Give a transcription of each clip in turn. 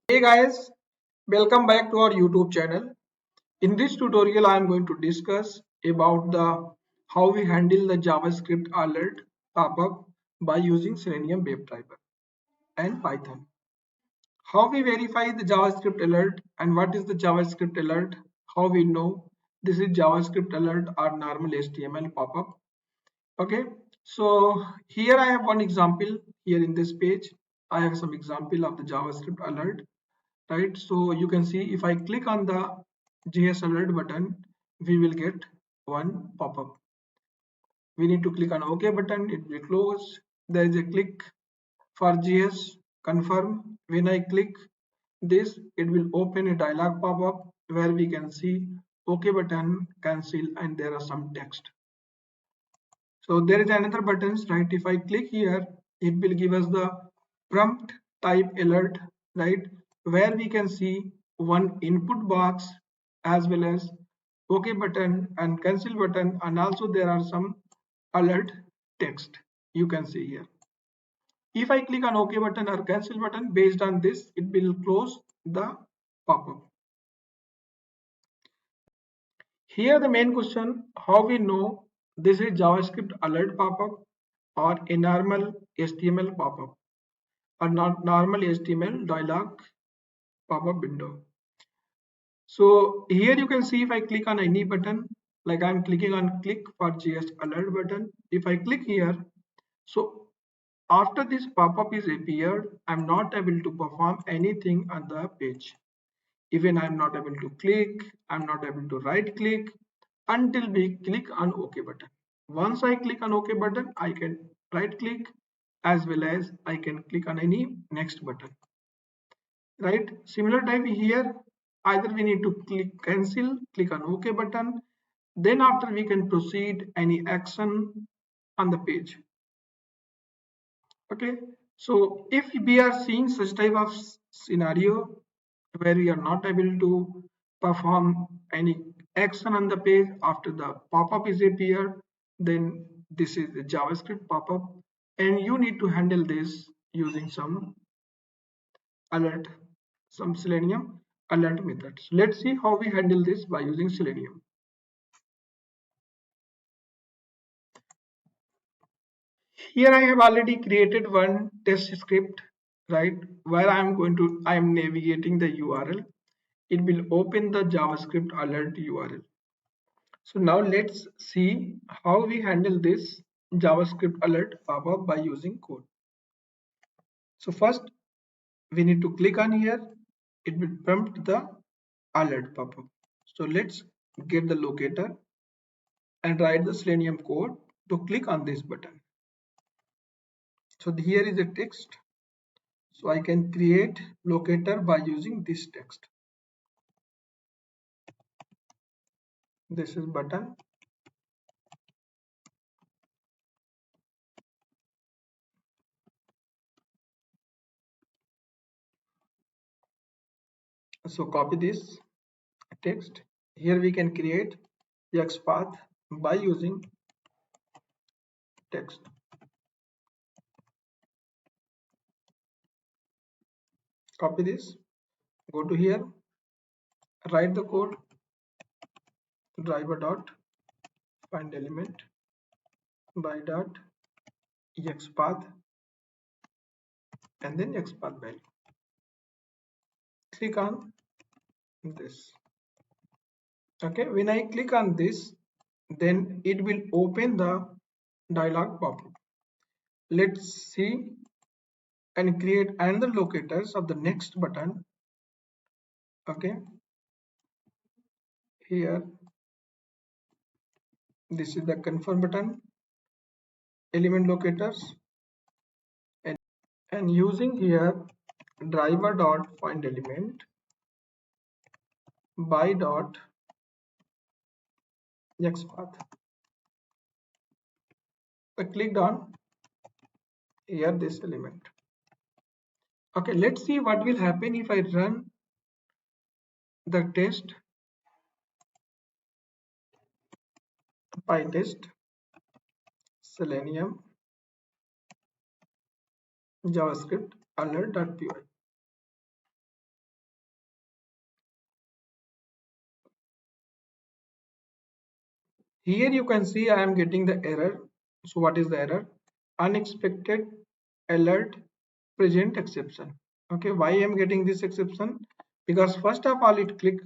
Hey guys, welcome back to our YouTube channel. In this tutorial, I am going to discuss about the how we handle the JavaScript alert pop-up by using Selenium WebDriver and Python. How we verify the JavaScript alert and what is the JavaScript alert? How we know this is JavaScript alert or normal HTML pop-up. Okay, so here I have one example here in this page. I have some example of the JavaScript alert, right? So you can see if I click on the JS alert button, we will get one pop-up. We need to click on OK button, it will close. There is a click for JS confirm. When I click this, it will open a dialog pop-up where we can see OK button, cancel, and there are some text. So there is another buttons, right? If I click here, it will give us the prompt type alert, right? Where we can see one input box as well as OK button and cancel button, and also there are some alert text you can see here. If I click on OK button or cancel button, based on this, it will close the pop-up. Here the main question, how we know this is JavaScript alert pop-up or a normal HTML pop-up or not normal HTML dialog pop-up window. So here you can see if I click on any button, like I'm clicking on click for JS alert button. If I click here, so after this pop-up is appeared, I'm not able to perform anything on the page. Even I'm not able to click, I'm not able to right click until we click on OK button. Once I click on OK button, I can right click as well as I can click on any next button. Right? Similar type here, either we need to click cancel, click on OK button, then after we can proceed any action on the page. Okay, so if we are seeing such type of scenario where we are not able to perform any action on the page after the pop-up is appeared, then this is the JavaScript pop-up, and you need to handle this using some alert, some Selenium alert methods. Let's see how we handle this by using Selenium. Here I have already created one test script, right, where I am navigating the URL. It will open the JavaScript alert URL. So now let's see how we handle this JavaScript alert pop-up by using code. So first we need to click on here. It will prompt the alert pop-up. So let's get the locator and write the Selenium code to click on this button. So here is the text. So I can create locator by using this text. This is button. So copy this text. Here we can create XPath by using text. Copy this, go to here, write the code, driver dot find element by dot xpath and then xpath value. Click on this. Okay, when I click on this, then it will open the dialog pop-up. Let's see and create another locators of the next button. Okay, here this is the confirm button, element locators, and using here driver dot find element by dot xpath. I clicked on here this element. Okay, let's see what will happen if I run the test PyTest Selenium JavaScript alert.py. Here you can see I am getting the error. So what is the error? Unexpected alert present exception. Okay, why I am getting this exception? Because first of all it click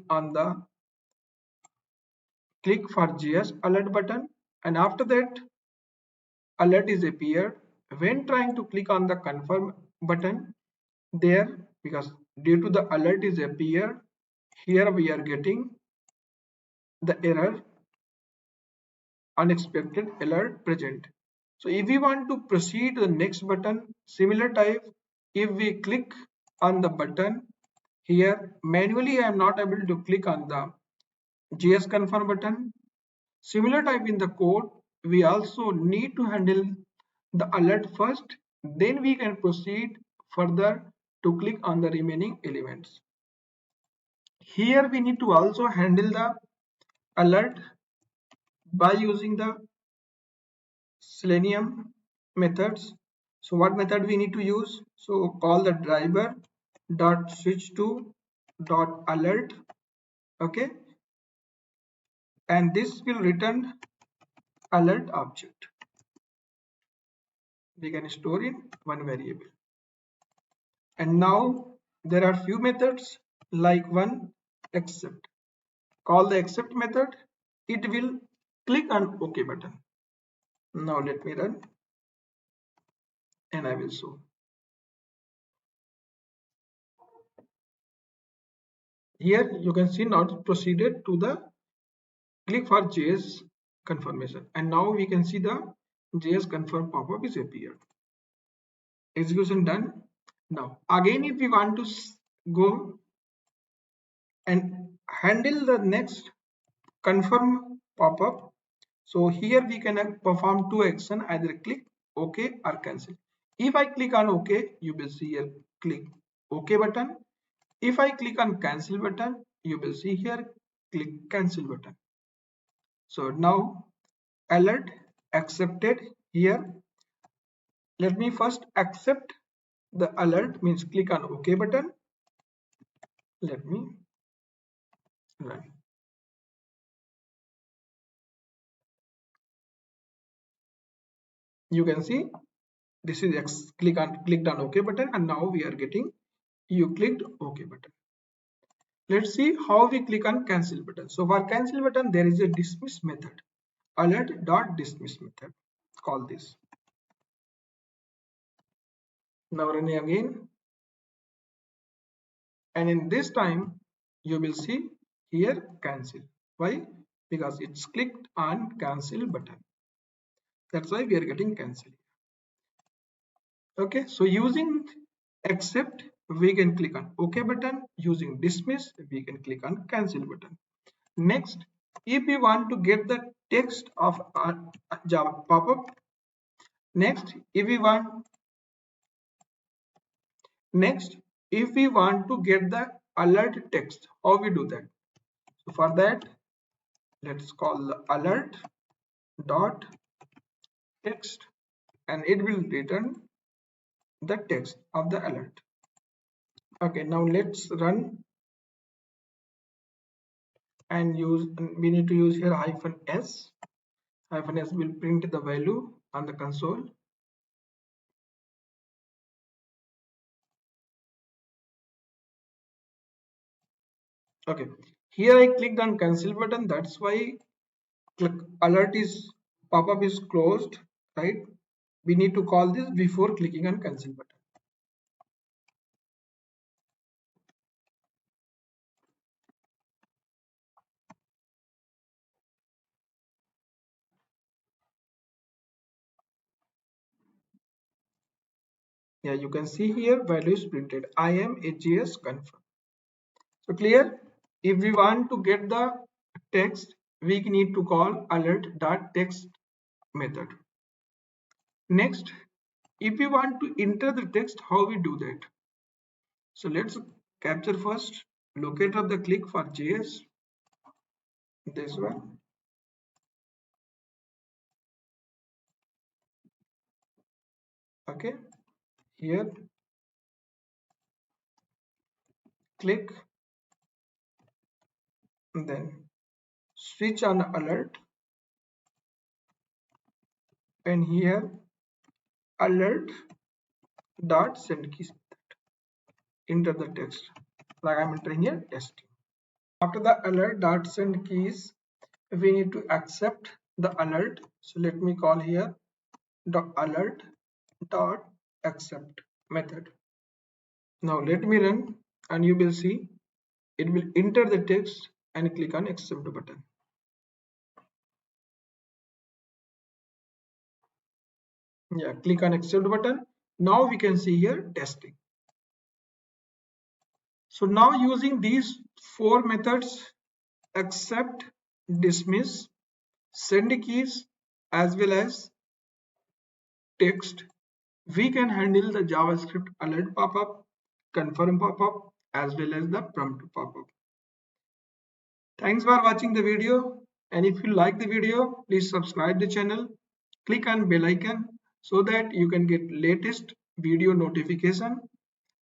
for JS alert button, and after that alert is appeared. When trying to click on the confirm button there, because due to the alert is appeared, here we are getting the error unexpected alert present. So if we want to proceed to the next button, similar type, if we click on the button here, manually I am not able to click on the JS confirm button. Similar type in the code, we also need to handle the alert first, then we can proceed further to click on the remaining elements. Here we need to also handle the alert by using the Selenium methods. So what method we need to use? So call the driver dot switch to dot alert. Okay, and this will return alert object. We can store in one variable. And now there are few methods like one accept. Call the accept method. It will click on OK button. Now let me run and I will show. Here you can see now proceeded to the click for JS confirmation, and now we can see the JS confirm pop-up is appeared. Execution done. Now again if we want to go and handle the next confirm pop-up, so here we can perform two action, either click OK or cancel. If I click on OK, you will see here click OK button. If I click on cancel button, you will see here click cancel button. So now alert accepted here. Let me first accept the alert, means click on OK button. Let me run. You can see this is clicked on OK button, and now we are getting you clicked OK button. Let's see how we click on cancel button. So for cancel button there is a dismiss method, alert.dismiss method. Call this. Now run again, and in this time you will see here cancel. Why? Because it's clicked on cancel button. That's why we are getting cancel. Okay, so using accept we can click on OK button. Using dismiss we can click on cancel button. Next, if we want to get the text of Java pop-up, next if we want to get the alert text, how we do that? So for that, let's call the alert dot text, and it will return the text of the alert. Okay, now let's run and use, we need to use here -s. -s will print the value on the console. Okay, here I clicked on cancel button, that's why alert is pop-up is closed, right? We need to call this before clicking on cancel button. Yeah, you can see here value is printed. I am a JS confirm. So clear? If we want to get the text, we need to call alert.text method. Next, if we want to enter the text, how we do that? So let's capture first locator of the click for JS. This one. Okay. Here, click, then switch on alert. and here alert dot send keys. Enter the text like I'm entering here testing. After the alert dot send keys, we need to accept the alert. So let me call here the alert dot accept method. Now let me run and you will see it will enter the text and click on accept button. Yeah, click on accept button. Now we can see here testing. So now using these four methods, accept, dismiss, send keys as well as text, we can handle the JavaScript alert pop-up, confirm pop-up as well as the prompt pop-up. Thanks for watching the video, and if you like the video, please subscribe the channel, click on bell icon so that you can get latest video notification